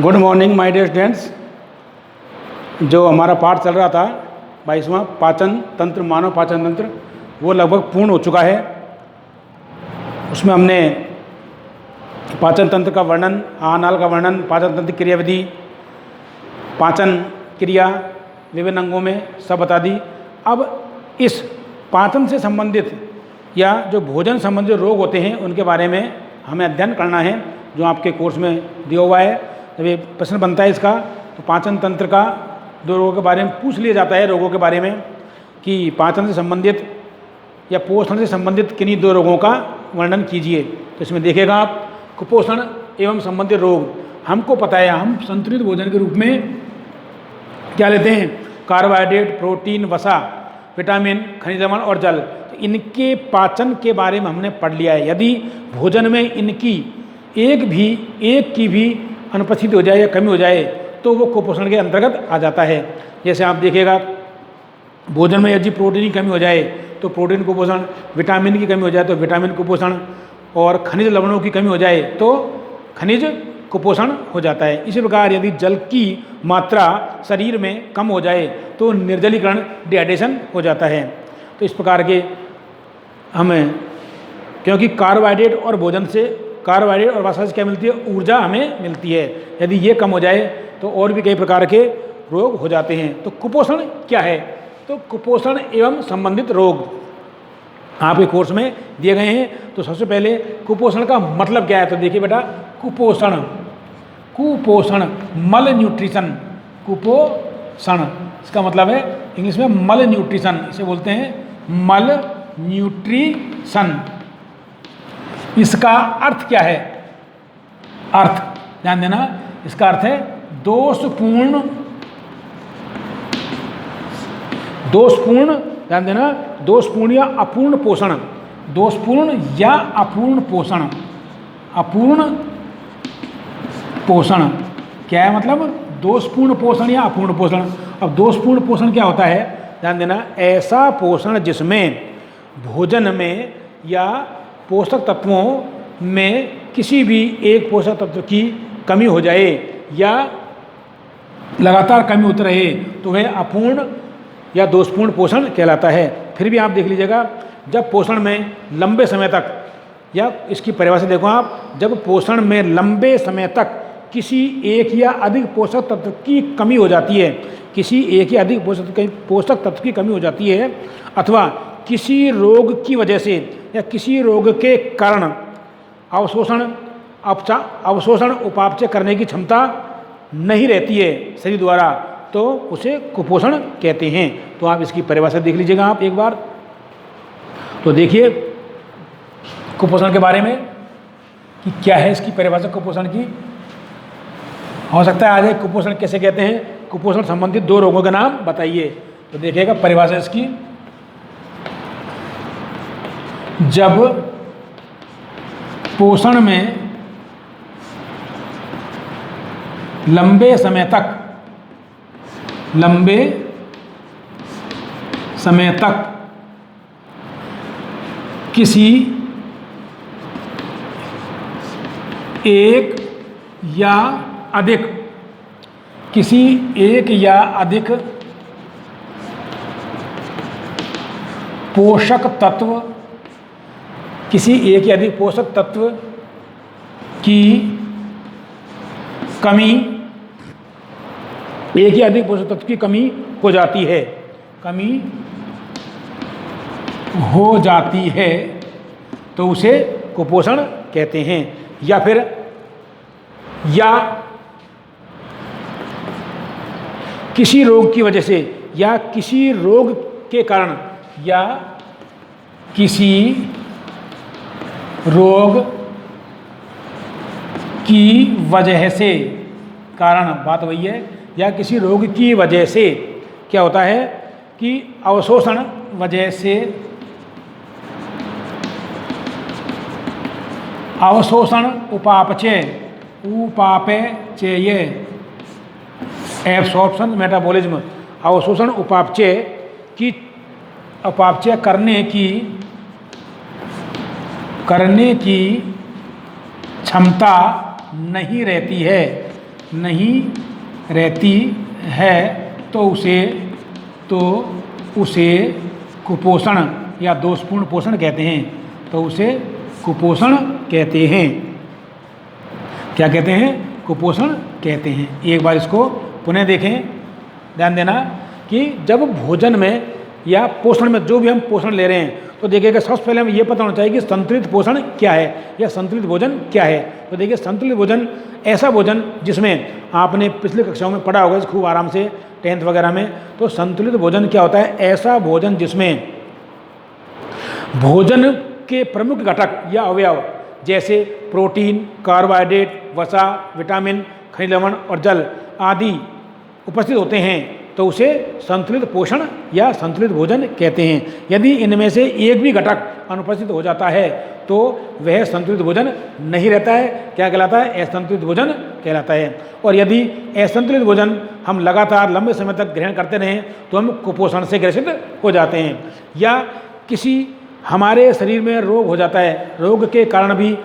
Good morning my dear students. जो हमारा पाठ चल रहा था 22वां पाचन तंत्र, मानव पाचन तंत्र, वो लगभग पूर्ण हो चुका है। उसमें हमने पाचन तंत्र का वर्णन, आहारनाल का वर्णन, पाचन तंत्र क्रियाविधि, पाचन क्रिया विभिन्न अंगों में सब बता दी। अब इस पाचन से संबंधित या जो भोजन संबंधित रोग होते हैं उनके बारे में हमें अध्ययन करना है, जो आपके कोर्स में दिया हुआ है। जब ये प्रश्न बनता है इसका, तो पाचन तंत्र का दो रोगों के बारे में पूछ लिया जाता है, रोगों के बारे में, कि पाचन से संबंधित या पोषण से संबंधित किन्हीं दो रोगों का वर्णन कीजिए। तो इसमें देखिएगा आप, कुपोषण एवं संबंधित रोग। हमको पता है हम संतुलित भोजन के रूप में क्या लेते हैं? कार्बोहाइड्रेट, प्रोटीन, वसा, विटामिन, खनिज लवण और जल। तो इनके पाचन के बारे में हमने पढ़ लिया है। यदि भोजन में इनकी एक की भी अनुपस्थिति हो जाए या कमी हो जाए तो वो कुपोषण के अंतर्गत आ जाता है। जैसे आप देखिएगा, भोजन में यदि प्रोटीन की कमी हो जाए तो प्रोटीन कुपोषण, विटामिन की कमी हो जाए तो विटामिन कुपोषण, और खनिज लवणों की कमी हो जाए तो खनिज कुपोषण हो जाता है। इसी प्रकार यदि जल की मात्रा शरीर में कम हो जाए तो निर्जलीकरण, डिहाइड्रेशन हो जाता है। तो इस प्रकार के हमें, क्योंकि कार्बोहाइड्रेट और भोजन से, कार्बोहाइड्रेट और वसा से क्या मिलती है? ऊर्जा हमें मिलती है। यदि ये कम हो जाए तो और भी कई प्रकार के रोग हो जाते हैं। तो कुपोषण क्या है? तो कुपोषण एवं संबंधित रोग आपके कोर्स में दिए गए हैं। तो सबसे पहले कुपोषण का मतलब क्या है? तो देखिए बेटा, कुपोषण मल न्यूट्रिशन। कुपोषण इसका मतलब है इंग्लिश में मल न्यूट्रिशन, इसे बोलते हैं मल न्यूट्रिशन। इसका अर्थ क्या है? अर्थ ध्यान देना, इसका अर्थ है दोषपूर्ण, ध्यान देना, दोषपूर्ण या अपूर्ण पोषण। दोषपूर्ण या अपूर्ण पोषण। अपूर्ण पोषण क्या है? मतलब दोषपूर्ण पोषण या अपूर्ण पोषण। अब दोषपूर्ण पोषण क्या होता है? ध्यान देना, ऐसा पोषण जिसमें भोजन में या पोषक तत्वों में किसी भी एक पोषक तत्व की कमी हो जाए या लगातार कमी होती रहे तो वह अपूर्ण या दोषपूर्ण पोषण कहलाता है। फिर भी आप देख लीजिएगा, जब पोषण में लंबे समय तक, या इसकी परिभाषा देखो आप, जब पोषण में लंबे समय तक किसी एक या अधिक पोषक तत्व की कमी हो जाती है, किसी एक या अधिक पोषक तत्व की कमी हो जाती है, अथवा किसी रोग की वजह से या किसी रोग के कारण अवशोषण उपापचय करने की क्षमता नहीं रहती है शरीर द्वारा, तो उसे कुपोषण कहते हैं। तो आप इसकी परिभाषा देख लीजिएगा आप एक बार। तो देखिए कुपोषण के बारे में कि क्या है इसकी परिभाषा कुपोषण की। हो सकता है आज एक कुपोषण कैसे कहते हैं, कुपोषण संबंधित दो रोगों के नाम बताइए। तो देखिएगा परिभाषा इसकी, जब पोषण में लंबे समय तक किसी एक या अधिक पोषक तत्व, किसी एक या अधिक पोषक तत्व की कमी, एक या अधिक पोषक तत्व की कमी हो जाती है, तो उसे कुपोषण कहते हैं। या फिर किसी रोग की वजह से, या किसी रोग के कारण, या किसी रोग की वजह से, कारण बात वही है, या किसी रोग की वजह से क्या होता है कि अवशोषण वजह से, अवशोषण उपापचय, एब्सॉर्प्शन मेटाबॉलिज्म, अवशोषण उपापचय करने की क्षमता नहीं रहती है, नहीं रहती है तो उसे कुपोषण या दोषपूर्ण पोषण कहते हैं। तो उसे कुपोषण कहते हैं। क्या कहते हैं? कुपोषण कहते हैं। एक बार इसको पुनः देखें, ध्यान देना कि जब भोजन में या पोषण में जो भी हम पोषण ले रहे हैं तो देखिएगा सबसे पहले हमें ये पता होना चाहिए कि संतुलित पोषण क्या है या संतुलित भोजन क्या है। तो देखिए संतुलित भोजन ऐसा भोजन जिसमें आपने पिछले कक्षाओं में पढ़ा होगा खूब आराम से 10th वगैरह में। तो संतुलित भोजन क्या होता है? ऐसा भोजन जिसमें भोजन के प्रमुख घटक या अवयव जैसे प्रोटीन, कार्बोहाइड्रेट, वसा, विटामिन, खनिज लवण और जल आदि उपस्थित होते हैं तो उसे संतुलित पोषण या संतुलित भोजन कहते हैं। यदि इनमें से एक भी घटक अनुपस्थित हो जाता है तो वह संतुलित भोजन नहीं रहता है। क्या कहलाता है? असंतुलित भोजन कहलाता है। और यदि असंतुलित भोजन हम लगातार लंबे समय तक ग्रहण करते रहें तो हम कुपोषण से ग्रसित हो जाते हैं। या किसी हमारे शरीर में रोग हो जाता है, रोग के कारण भी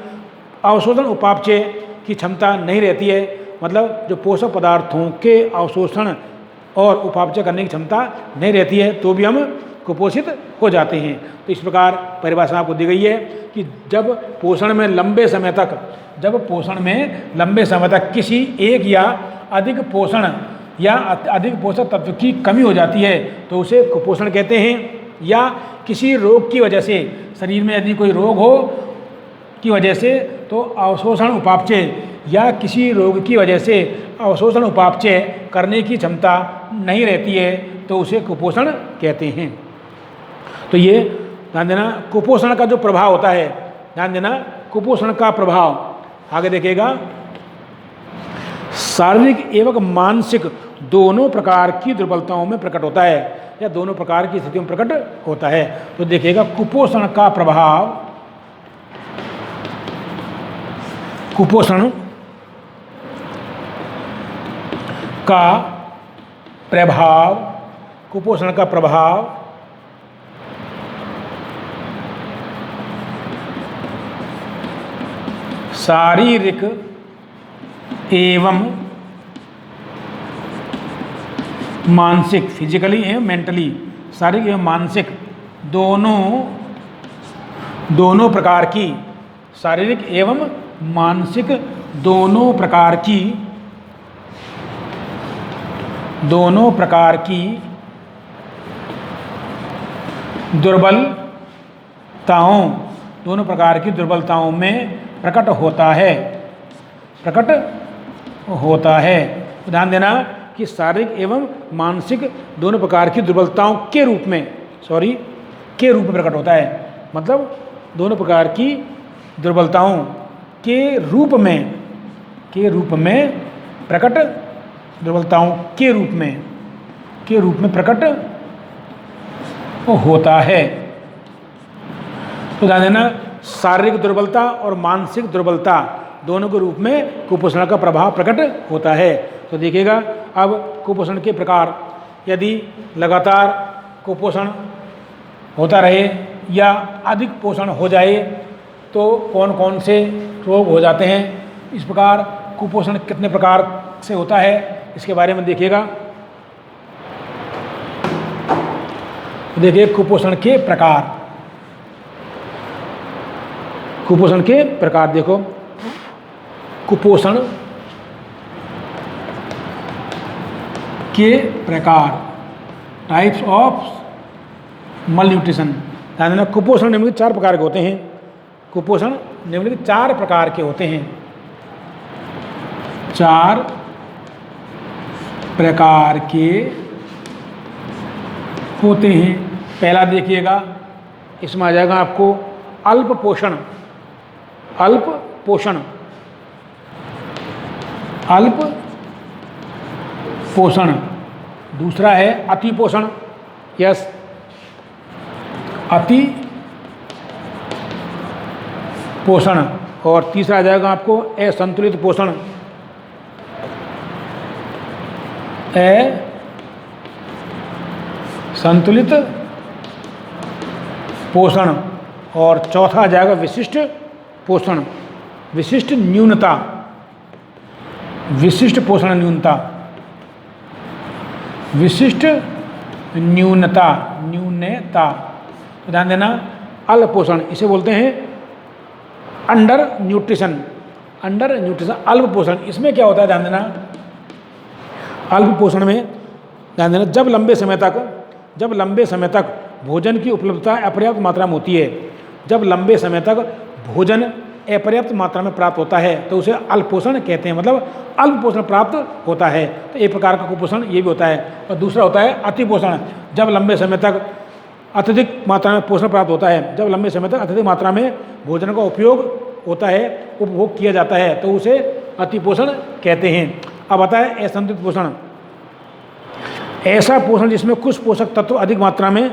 अवशोषण उपापचय की क्षमता नहीं रहती है, मतलब जो पोषक पदार्थों के अवशोषण और उपापचय करने की क्षमता नहीं रहती है तो भी हम कुपोषित हो जाते हैं। तो इस प्रकार परिभाषा आपको दी गई है कि जब पोषण में लंबे समय तक किसी एक या अधिक पोषण या अधिक पोषक तत्व की कमी हो जाती है तो उसे कुपोषण कहते हैं। या किसी रोग की वजह से, शरीर में यदि कोई रोग हो की वजह से तो अवशोषण उपापचय या किसी रोग की वजह से अवशोषण उपापचय करने की क्षमता नहीं रहती है तो उसे कुपोषण कहते हैं। तो ये ध्यान देना, कुपोषण का जो प्रभाव होता है, ध्यान देना कुपोषण का प्रभाव आगे देखिएगा, शारीरिक एवं मानसिक दोनों प्रकार की दुर्बलताओं में प्रकट होता है या दोनों प्रकार की स्थितियों में प्रकट होता है। तो देखिएगा कुपोषण का प्रभाव, कुपोषण का प्रभाव शारीरिक एवं मानसिक, फिजिकली एवं मेंटली, शारीरिक एवं मानसिक दोनों प्रकार की, शारीरिक एवं मानसिक दोनों प्रकार की दुर्बलताओं में प्रकट होता है। ध्यान देना कि शारीरिक एवं मानसिक दोनों प्रकार की दुर्बलताओं के रूप में प्रकट होता है। मतलब दोनों प्रकार की दुर्बलताओं के रूप में प्रकट होता है। तो ध्यान देना शारीरिक दुर्बलता और मानसिक दुर्बलता दोनों के रूप में कुपोषण का प्रभाव प्रकट होता है। तो देखिएगा अब कुपोषण के प्रकार, यदि लगातार कुपोषण होता रहे या अधिक पोषण हो जाए तो कौन कौन से रोग हो जाते हैं, इस प्रकार कुपोषण कितने प्रकार से होता है इसके बारे में देखिएगा। देखिए कुपोषण के प्रकार देखो, कुपोषण के प्रकार, टाइप्स ऑफ मलन्यूट्रिशन। ध्यान देना कुपोषण निम्नलिखित 4 प्रकार के होते हैं। कुपोषण निम्नलिखित 4 प्रकार के होते हैं। 4 प्रकार के होते हैं। पहला देखिएगा, इसमें आ जाएगा आपको अल्प पोषण। दूसरा है अति पोषण, यस अति पोषण। और तीसरा आ जाएगा आपको असंतुलित पोषण, असंतुलित पोषण। और चौथा आ जाएगा विशिष्ट पोषण, विशिष्ट न्यूनता, विशिष्ट पोषण न्यूनता, विशिष्ट न्यूनता, न्यूनता, ध्यान देना। अल्प पोषण इसे बोलते हैं अंडर न्यूट्रिशन, अंडर न्यूट्रिशन, अल्प पोषण। इसमें क्या होता है, ध्यान देना, अल्प पोषण में ध्यान देना, जब लंबे समय तक भोजन की उपलब्धता अपर्याप्त मात्रा में होती है, जब लंबे समय तक भोजन अपर्याप्त मात्रा में प्राप्त होता है तो उसे अल्प पोषण कहते हैं, मतलब अल्प पोषण प्राप्त होता है। तो एक प्रकार का कुपोषण ये भी होता है। और दूसरा होता है अति पोषण, जब लंबे समय तक अत्यधिक मात्रा में पोषण प्राप्त होता है, जब लंबे समय तक अत्यधिक मात्रा में भोजन का उपयोग होता है, उपभोग किया जाता है, तो उसे अति पोषण कहते हैं। अब आता है असंतुलित पोषण, ऐसा पोषण जिसमें कुछ पोषक तत्व अधिक मात्रा में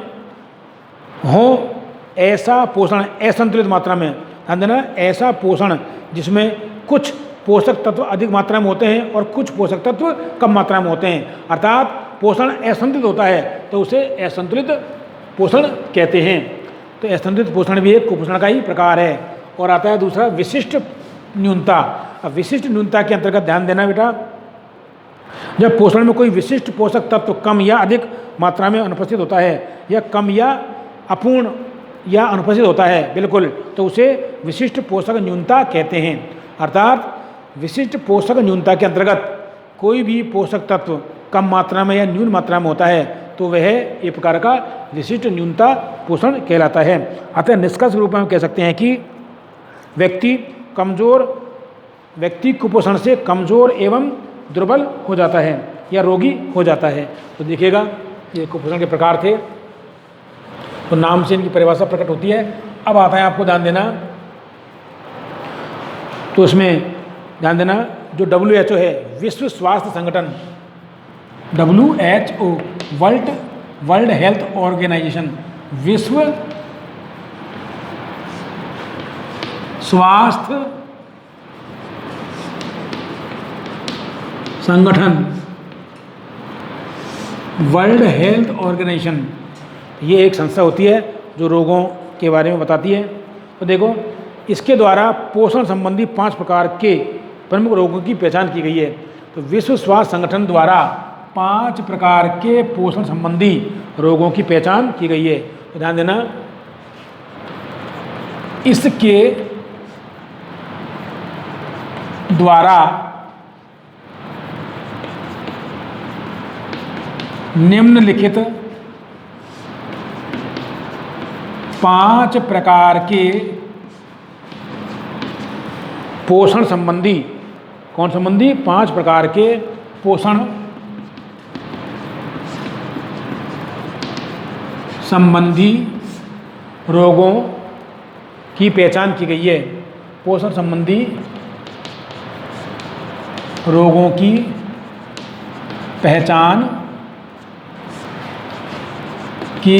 हो, ऐसा पोषण असंतुलित मात्रा में, ध्यान देना, ऐसा पोषण जिसमें कुछ पोषक तत्व अधिक मात्रा में होते हैं और कुछ पोषक तत्व कम मात्रा में होते हैं, अर्थात पोषण असंतुलित होता है तो उसे असंतुलित पोषण कहते हैं। तो असंतुलित पोषण भी एक कुपोषण का ही प्रकार है। और आता है दूसरा विशिष्ट न्यूनता। अब विशिष्ट न्यूनता के अंतर्गत ध्यान देना बेटा, जब पोषण में कोई विशिष्ट पोषक तत्व कम या अधिक मात्रा में अनुपस्थित होता है, या कम या अपूर्ण या अनुपस्थित होता है बिल्कुल, तो उसे विशिष्ट पोषक न्यूनता कहते हैं। अर्थात विशिष्ट पोषक न्यूनता के अंतर्गत कोई भी पोषक तत्व कम मात्रा में या न्यून मात्रा में होता है तो वह एक प्रकार का विशिष्ट न्यूनता पोषण कहलाता है। अतः निष्कर्ष रूप में हम कह सकते हैं कि व्यक्ति कुपोषण से कमजोर एवं दुर्बल हो जाता है या रोगी हो जाता है। तो देखिएगा ये कुपोषण के प्रकार थे, तो नाम से इनकी परिभाषा प्रकट होती है। अब आता है आपको ध्यान देना, तो इसमें ध्यान देना जो WHO है, विश्व स्वास्थ्य संगठन, WHO वर्ल्ड हेल्थ ऑर्गेनाइजेशन, विश्व स्वास्थ्य संगठन, वर्ल्ड हेल्थ ऑर्गेनाइजेशन, ये एक संस्था होती है जो रोगों के बारे में बताती है। तो देखो, इसके द्वारा पोषण संबंधी 5 प्रकार के प्रमुख रोगों की पहचान की गई है। तो विश्व स्वास्थ्य संगठन द्वारा 5 प्रकार के पोषण संबंधी रोगों की पहचान की गई है। तो ध्यान देना, इसके द्वारा निम्नलिखित 5 प्रकार के पोषण संबंधी, कौन संबंधी, 5 प्रकार के पोषण संबंधी रोगों की पहचान की गई है। पोषण संबंधी रोगों की पहचान की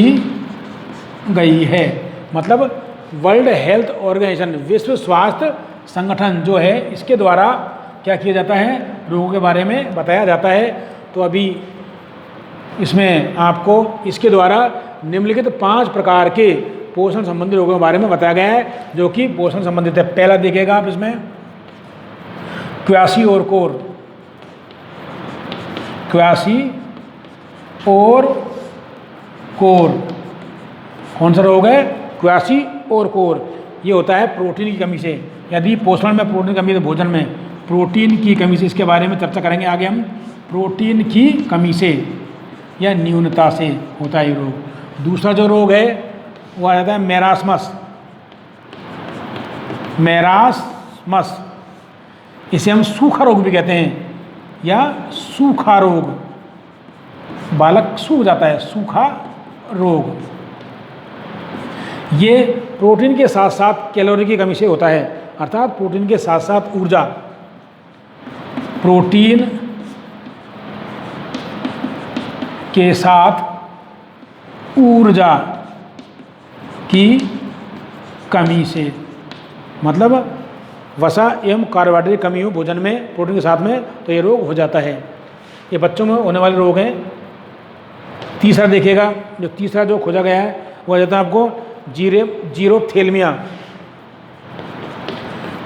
गई है। मतलब वर्ल्ड हेल्थ ऑर्गेनाइजेशन, विश्व स्वास्थ्य संगठन जो है, इसके द्वारा क्या किया जाता है, रोगों के बारे में बताया जाता है। तो अभी इसमें आपको इसके द्वारा निम्नलिखित 5 प्रकार के पोषण संबंधी रोगों के बारे में बताया गया है जो कि पोषण संबंधित है। पहला देखिएगा आप इसमें क्वासी और कोर, क्वासी और कोर, कौन सा रोग है, क्वासी और कोर। ये होता है प्रोटीन की कमी से। यदि पोषण में प्रोटीन की कमी है तो भोजन में प्रोटीन की कमी से, इसके बारे में चर्चा करेंगे आगे हम। प्रोटीन की कमी से या न्यूनता से होता है ये रोग। दूसरा जो रोग है वो आ जाता है मैरास्मस, मैरास्मस, इसे हम सूखा रोग भी कहते हैं या सूखा रोग, बालक सूख जाता है, सूखा रोग। ये प्रोटीन के साथ साथ कैलोरी की कमी से होता है, अर्थात प्रोटीन के साथ साथ ऊर्जा, प्रोटीन के साथ ऊर्जा की कमी से, मतलब वसा एवं कार्बोहाइड्रेट की कमी हो भोजन में प्रोटीन के साथ में, तो ये रोग हो जाता है। ये बच्चों में होने वाले रोग हैं। तीसरा देखिएगा, जो तीसरा जो खोजा गया है वो आ जाता है आपको जीरोप्थेल्मिया,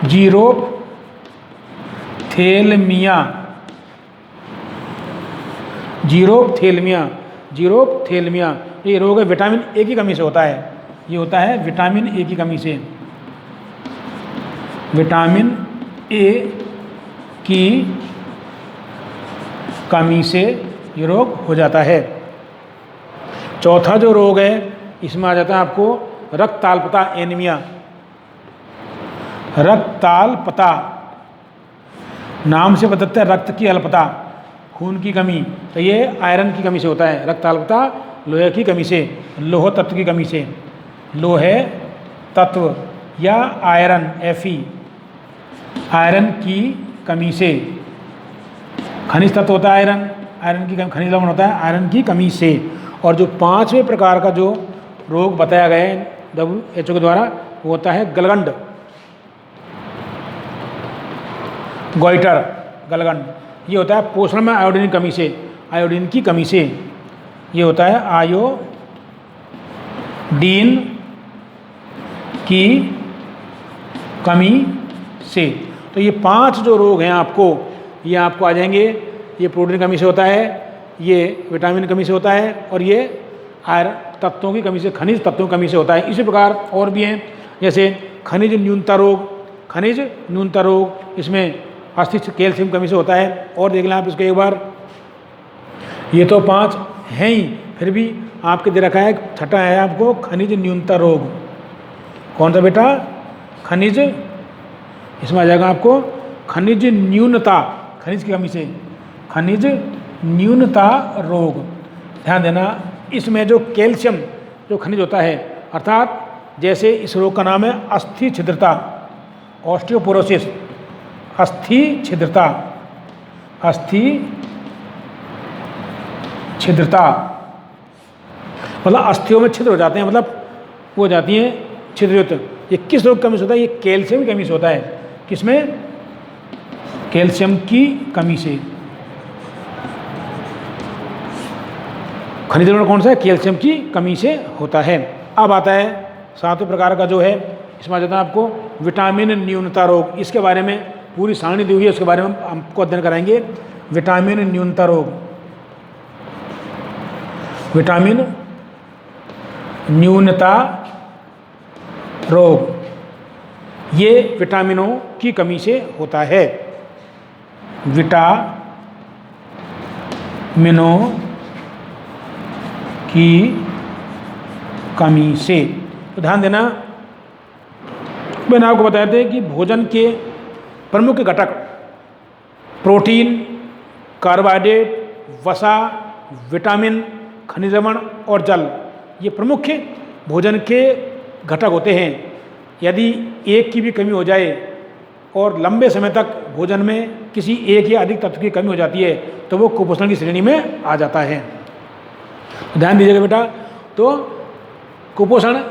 जीरोप्थेल्मिया जीरोप्थेल्मिया, जीरोप्थेल्मिया ये रोग है विटामिन ए की कमी से होता है। ये होता है विटामिन ए की कमी से, विटामिन ए की कमी से ये रोग हो जाता है। चौथा जो रोग है इसमें आ जाता है आपको रक्ताल्पता, एनीमिया। रक्ताल्पता नाम से बताते हैं रक्त की अल्पता, खून की कमी, तो ये आयरन की कमी से होता है। रक्ताल्पता लोहे की कमी से, लोह तत्व की कमी से, लोहे तत्व या आयरन, Fe, आयरन की कमी से। खनिज तत्व होता है आयरन, आयरन की खनिज लवण होता है आयरन की कमी से। और जो पांचवें प्रकार का जो रोग बताया गया है WHO के द्वारा वो होता है गलगंड, गोइटर, गलगंड। ये होता है पोषण में आयोडीन की कमी से, आयोडीन की कमी से। ये होता है आयोडीन की कमी से। तो ये 5 जो रोग हैं आपको, ये आपको आ जाएंगे। ये प्रोटीन की कमी से होता है, ये विटामिन की कमी से होता है, और ये आयरन तत्वों की कमी से, खनिज तत्वों की कमी से होता है। इसी प्रकार और भी हैं, जैसे खनिज न्यूनता रोग, खनिज न्यूनता रोग इसमें अस्थित कैल्शियम कमी से होता है। और देख लें आप इसको एक बार, ये तो 5 हैं ही, फिर भी आपके दे रखा है छठा है आपको खनिज न्यूनता रोग। कौन सा बेटा? खनिज, इसमें आ जाएगा आपको खनिज न्यूनता, खनिज की कमी से, खनिज न्यूनता रोग। ध्यान देना, इसमें जो कैल्शियम जो खनिज होता है, अर्थात जैसे इस रोग का नाम है अस्थि छिद्रता, ऑस्टियोपोरोसिस, अस्थि छिद्रता, अस्थि छिद्रता मतलब अस्थियों में छिद्र हो जाते हैं, मतलब वो हो जाती हैं छिद्रयुक्त। ये किस रोग की कमी से होता है? ये कैल्शियम की कमी से होता है। किसमें? कैल्शियम की कमी से। खनिज लवण कौन सा है? कैल्शियम की कमी से होता है। अब आता है 7वें प्रकार का जो है, इसमें आ जाता है आपको विटामिन न्यूनता रोग। इसके बारे में पूरी सारणी दी हुई है, उसके बारे में हमको अध्ययन कराएंगे। विटामिन न्यूनता रोग, विटामिन न्यूनता रोग, ये विटामिनों की कमी से होता है। विटामिनों की कमी से। तो ध्यान देना, मैंने आपको बताया था कि भोजन के प्रमुख घटक प्रोटीन, कार्बोहाइड्रेट, वसा, विटामिन, खनिज लवण और जल, ये प्रमुख भोजन के घटक होते हैं। यदि एक की भी कमी हो जाए और लंबे समय तक भोजन में किसी एक या अधिक तत्व की कमी हो जाती है तो वो कुपोषण की श्रेणी में आ जाता है। ध्यान दीजिएगा बेटा। तो कुपोषण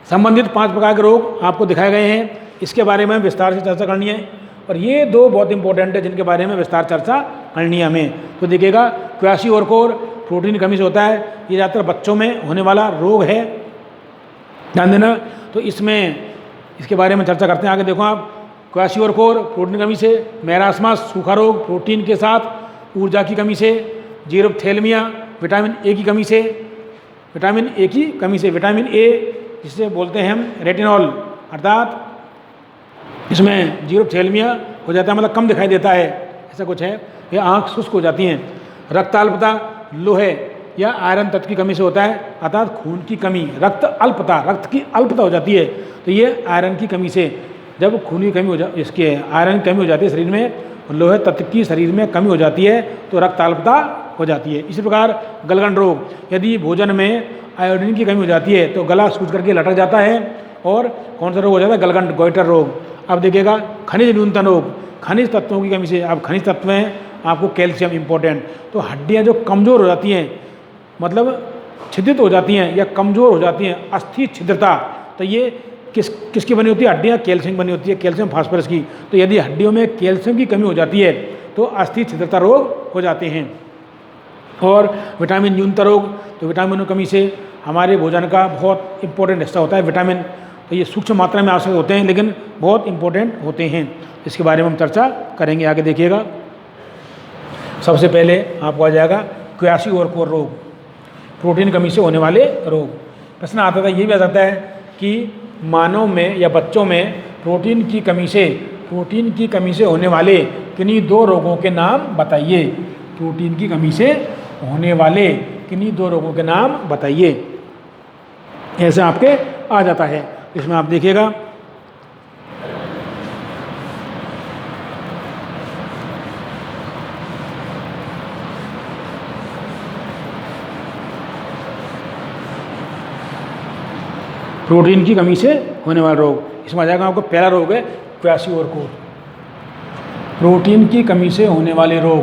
संबंधित 5 प्रकार के रोग आपको दिखाए गए हैं, इसके बारे में विस्तार से चर्चा करनी है। और ये 2 बहुत इंपॉर्टेंट है जिनके बारे में विस्तार चर्चा करनी है हमें। तो देखिएगा, क्वाशिओरकोर प्रोटीन की कमी से होता है, ये ज़्यादातर बच्चों में होने वाला रोग है, ध्यान देना। तो इसमें इसके बारे में चर्चा करते हैं आगे। देखो आप, क्वाशिओरकोर प्रोटीन की कमी से, मैरास्मस सूखा रोग प्रोटीन के साथ ऊर्जा की कमी से, जीरोप्थेल्मिया विटामिन ए की कमी से, विटामिन ए की कमी से, विटामिन ए जिसे बोलते हैं हम रेटिनॉल, अर्थात इसमें जीरोप्थेल्मिया हो जाता है, मतलब कम दिखाई देता है, ऐसा कुछ है, या आँख शुष्क हो जाती हैं। रक्ताल्पता लोहे या आयरन तत्व की कमी से होता है, अर्थात खून की कमी। रक्त अल्पता, रक्त की अल्पता हो जाती है, तो ये आयरन की कमी से। जब खून की कमी हो जा इसके आयरन की कमी हो जाती है शरीर में, लोहे तत्व की शरीर में कमी हो जाती है तो रक्ताल्पता हो जाती है। इसी प्रकार गलगंड रोग, यदि भोजन में आयोडीन की कमी हो जाती है तो गला सूज करके लटक जाता है। और कौन सा रोग हो जाता है? गलगंड, गोइटर रोग। अब देखिएगा, खनिज न्यूनता रोग, खनिज तत्वों की कमी से। अब खनिज तत्व हैं आपको कैल्शियम इंपॉर्टेंट। तो हड्डियाँ जो कमज़ोर हो जाती हैं, मतलब छिद्रित हो जाती हैं या कमज़ोर हो जाती हैं, अस्थि छिद्रता, तो ये किसकी बनी होती है? हड्डियाँ कैल्शियम की बनी होती है, कैल्शियम फास्फोरस की। तो यदि हड्डियों में कैल्शियम की कमी हो जाती है तो अस्थि छिद्रता रोग हो जाते हैं। और विटामिन न्यूनता रोग, तो विटामिनों की कमी से हमारे भोजन का बहुत इंपॉर्टेंट हिस्सा होता है विटामिन। तो ये सूक्ष्म मात्रा में आवश्यक होते हैं लेकिन बहुत इंपॉर्टेंट होते हैं। इसके बारे में हम चर्चा करेंगे आगे, देखिएगा। सबसे पहले आपको आ जाएगा क्वासी और कोर रोग, प्रोटीन कमी से होने वाले रोग। प्रश्न आता था, ये भी आ सकता है कि मानव में या बच्चों में प्रोटीन की कमी से होने वाले किन्हीं दो रोगों के नाम बताइए। प्रोटीन की कमी से होने वाले किन्हीं दो रोगों के नाम बताइए, ऐसे आपके आ जाता है। इसमें आप देखिएगा, प्रोटीन की कमी से होने वाला रोग, इसमें आ जाएगा आपको पहला रोग है क्वासी और कोर। प्रोटीन की कमी से होने वाले रोग,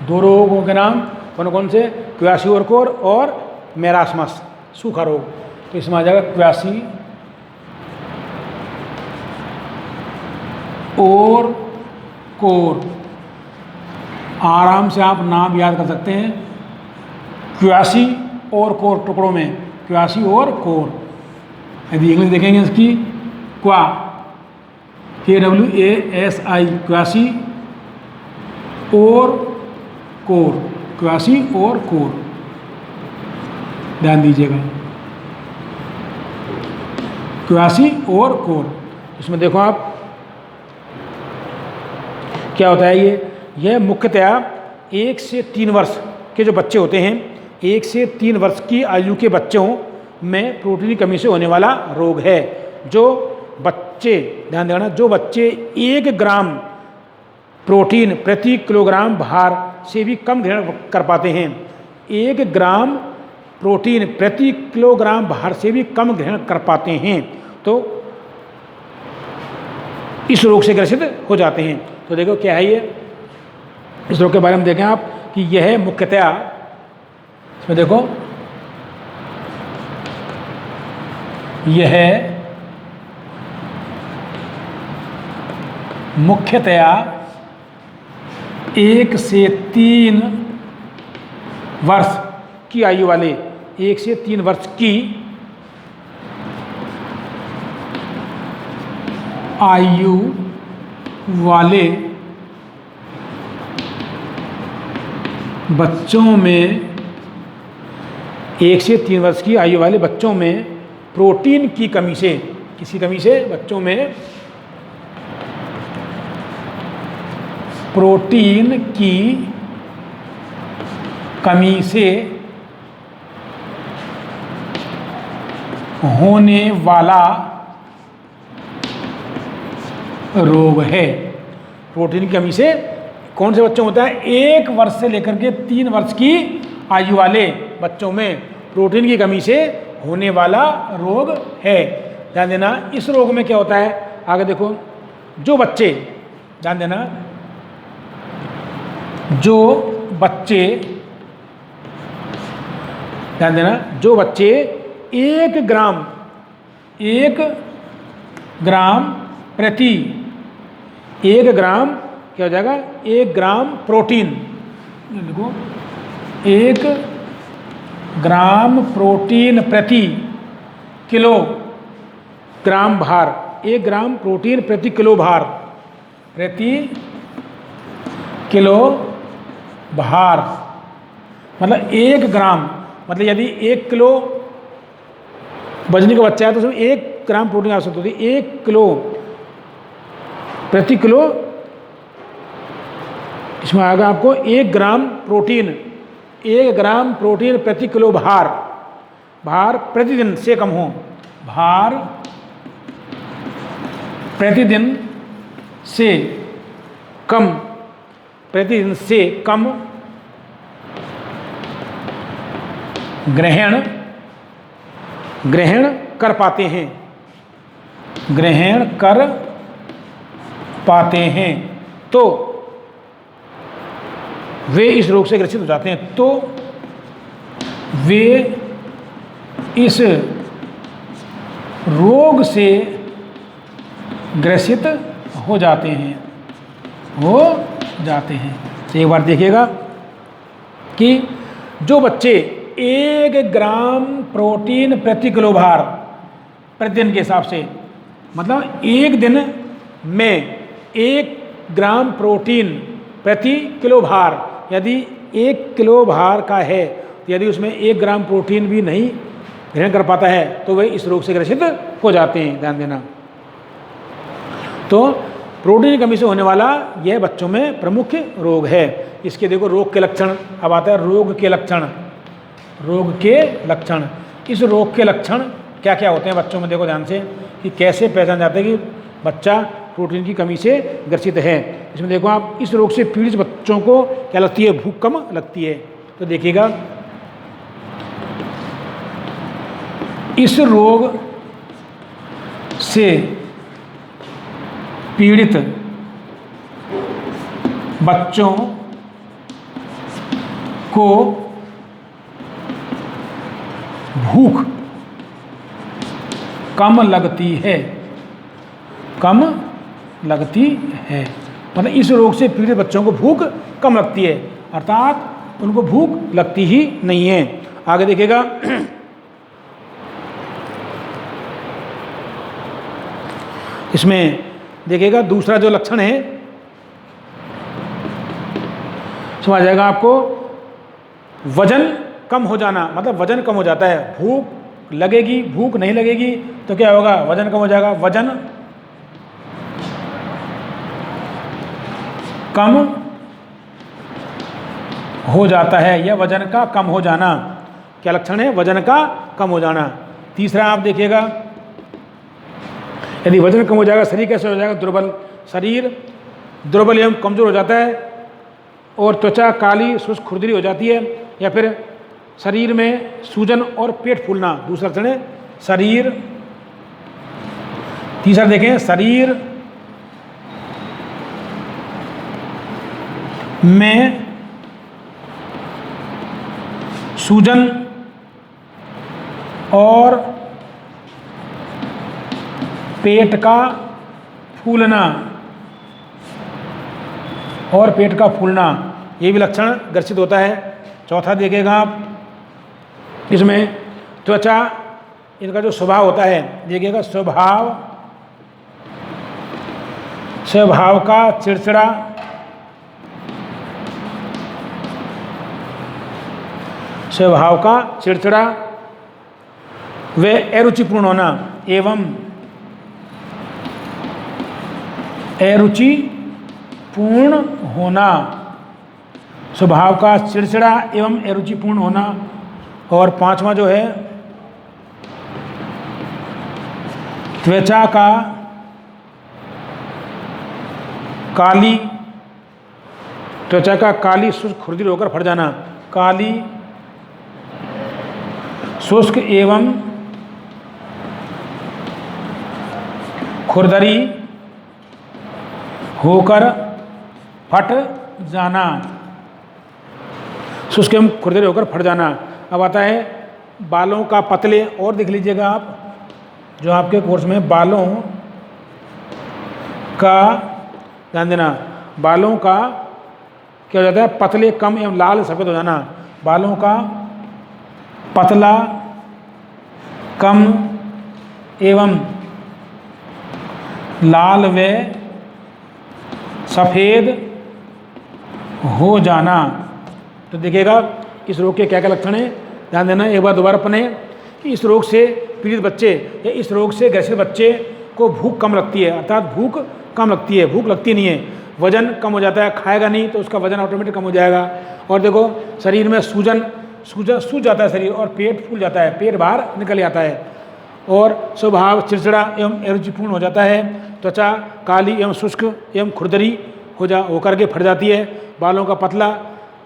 दो रोगों के नाम कौन कौन से? क्वासी और कोर और मेरास्मस, सूखा रोग। तो इसमें आ जाएगा क्वासी और कोर। आराम से आप नाम याद कर सकते हैं, क्वासी और कोर टुकड़ों में, क्वासी और कोर। यदि इंग्लिश देखेंगे इसकी, क्वा, KWASI, क्वासी और कोर, क्वासी और कोर, ध्यान दीजिएगा, क्वासी और कोर। इसमें देखो आप क्या होता है, यह मुख्यतया 1 से 3 वर्ष के जो बच्चे होते हैं, 1 से 3 वर्ष की आयु के बच्चों में प्रोटीन की कमी से होने वाला रोग है। जो बच्चे, ध्यान देना, जो बच्चे 1 ग्राम प्रोटीन प्रति किलोग्राम भार से भी कम ग्रहण कर पाते हैं, 1 ग्राम प्रोटीन प्रति किलोग्राम भार से भी कम ग्रहण कर पाते हैं, तो इस रोग से ग्रसित हो जाते हैं। तो देखो क्या है ये, इस रोग के बारे में देखें आप कि यह मुख्यतया, इसमें देखो, यह मुख्यतया 1 से 3 वर्ष की आयु वाले, 1 से 3 वर्ष की आयु वाले बच्चों में, 1 से 3 वर्ष की आयु वाले बच्चों में प्रोटीन की कमी से, किसी कमी से बच्चों में प्रोटीन की कमी से होने वाला रोग है। प्रोटीन की कमी से कौन से बच्चों में होता है? 1 वर्ष से लेकर के 3 वर्ष की आयु वाले बच्चों में प्रोटीन की कमी से होने वाला रोग है। ध्यान देना, इस रोग में क्या होता है, आगे देखो, जो बच्चे, ध्यान देना, जो बच्चे, ध्यान देना, जो बच्चे 1 ग्राम प्रति, 1 ग्राम क्या हो जाएगा, 1 ग्राम प्रोटीन, देखो, 1 ग्राम प्रोटीन प्रति किलोग्राम भार, 1 ग्राम प्रोटीन प्रति किलो भार, प्रति किलो भार, मतलब 1 ग्राम, मतलब यदि 1 किलो वजन का बच्चा है तो उसमें 1 ग्राम प्रोटीन आवश्यक होती है। 1 किलो प्रति किलो, इसमें आएगा आपको 1 ग्राम प्रोटीन, 1 ग्राम प्रोटीन प्रति किलो भार, भार प्रतिदिन से कम हो, भार प्रतिदिन से कम, प्रतिदिन से कम ग्रहण कर पाते हैं, ग्रहण कर पाते हैं, तो वे इस रोग से ग्रसित हो जाते हैं। तो वे इस रोग से ग्रसित हो जाते हैं, हो जाते हैं। तो एक बार देखिएगा कि जो बच्चे 1 ग्राम प्रोटीन प्रति किलो भार प्रतिदिन के हिसाब से, मतलब 1 दिन में 1 ग्राम प्रोटीन प्रति किलो भार यदि 1 किलो भार का है, तो यदि उसमें 1 ग्राम प्रोटीन भी नहीं ग्रहण कर पाता है तो वे इस रोग से ग्रसित हो जाते हैं। ध्यान देना। तो प्रोटीन की कमी से होने वाला यह बच्चों में प्रमुख रोग है। इसके देखो रोग के लक्षण। अब आता है रोग के लक्षण। रोग के लक्षण, इस रोग के लक्षण क्या क्या होते हैं बच्चों में, देखो ध्यान से कि कैसे पहचान जाते हैं कि बच्चा प्रोटीन की कमी से ग्रसित है। इसमें देखो आप, इस रोग से पीड़ित बच्चों को क्या लगती है, भूख कम लगती है। तो देखिएगा, इस रोग से पीड़ित बच्चों को भूख कम लगती है, कम लगती है। मतलब इस रोग से पीड़ित बच्चों को भूख कम लगती है, अर्थात उनको भूख लगती ही नहीं है। आगे देखिएगा, इसमें देखिएगा दूसरा जो लक्षण है, समझ जाएगा आपको, वजन कम हो जाना। मतलब वजन कम हो जाता है, भूख लगेगी, भूख नहीं लगेगी तो क्या होगा, वजन कम हो जाएगा। वजन कम हो जाता है, यह वजन का कम हो जाना। क्या लक्षण है, वजन का कम हो जाना। तीसरा आप देखिएगा, यदि वजन कम हो जाएगा, शरीर कैसे हो जाएगा, दुर्बल। शरीर दुर्बल एवं कमजोर हो जाता है और त्वचा काली शुष्क खुरदरी हो जाती है, या फिर शरीर में सूजन और पेट फूलना। दूसरा लक्षण है शरीर। तीसरा देखें, शरीर में सूजन और पेट का फूलना, और पेट का फूलना, ये भी लक्षण ग्रसित होता है। चौथा देखिएगा आप, इसमें त्वचा, इनका जो स्वभाव होता है, देखिएगा स्वभाव का चिड़चिड़ा, स्वभाव का चिड़चिड़ा व अरुचिपूर्ण होना एवं अरुचिपूर्ण होना। स्वभाव का चिड़चिड़ा एवं अरुचिपूर्ण होना। और पांचवा जो है, त्वचा का काली, त्वचा का काली शुष्क खुरदरी होकर फट जाना। काली शुष्क एवं खुरदरी होकर फट जाना। शुष्क एवं खुरदरी होकर फट जाना। अब आता है बालों का पतले, और देख लीजिएगा आप, जो आपके कोर्स में बालों का, ध्यान देना, बालों का क्या हो जाता है, पतले, कम एवं लाल सफ़ेद हो जाना। बालों का पतला, कम एवं लाल व सफ़ेद हो जाना। तो देखिएगा इस रोग के क्या क्या लक्षण हैं, ध्यान देना। एक बार दोबारा पढ़े कि इस रोग से पीड़ित बच्चे या इस रोग से ग्रसित बच्चे को भूख कम लगती है, अर्थात भूख कम लगती है, भूख लगती नहीं है। वजन कम हो जाता है, खाएगा नहीं तो उसका वजन ऑटोमेटिक कम हो जाएगा। और देखो शरीर में सूज जाता है शरीर, और पेट फूल जाता है, पेट बाहर निकल जाता है। और स्वभाव चिड़चिड़ा एवं अरुचिपूर्ण हो जाता है। त्वचा काली एवं शुष्क एवं खुरदरी होकर के फट जाती है। बालों का पतला,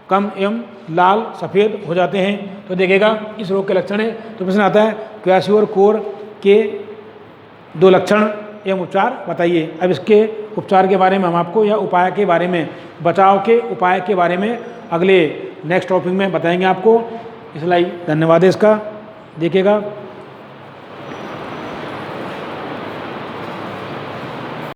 कम एवं लाल सफ़ेद हो जाते हैं। तो देखिएगा इस रोग के लक्षण है। तो प्रश्न आता है, क्वासियोर कोर के 2 लक्षण एवं उपचार बताइए। अब इसके उपचार के बारे में हम आपको, या उपाय के बारे में, बचाव के उपाय के बारे में अगले नेक्स्ट टॉपिक में बताएंगे आपको। इसलिए धन्यवाद है इसका। देखिएगा।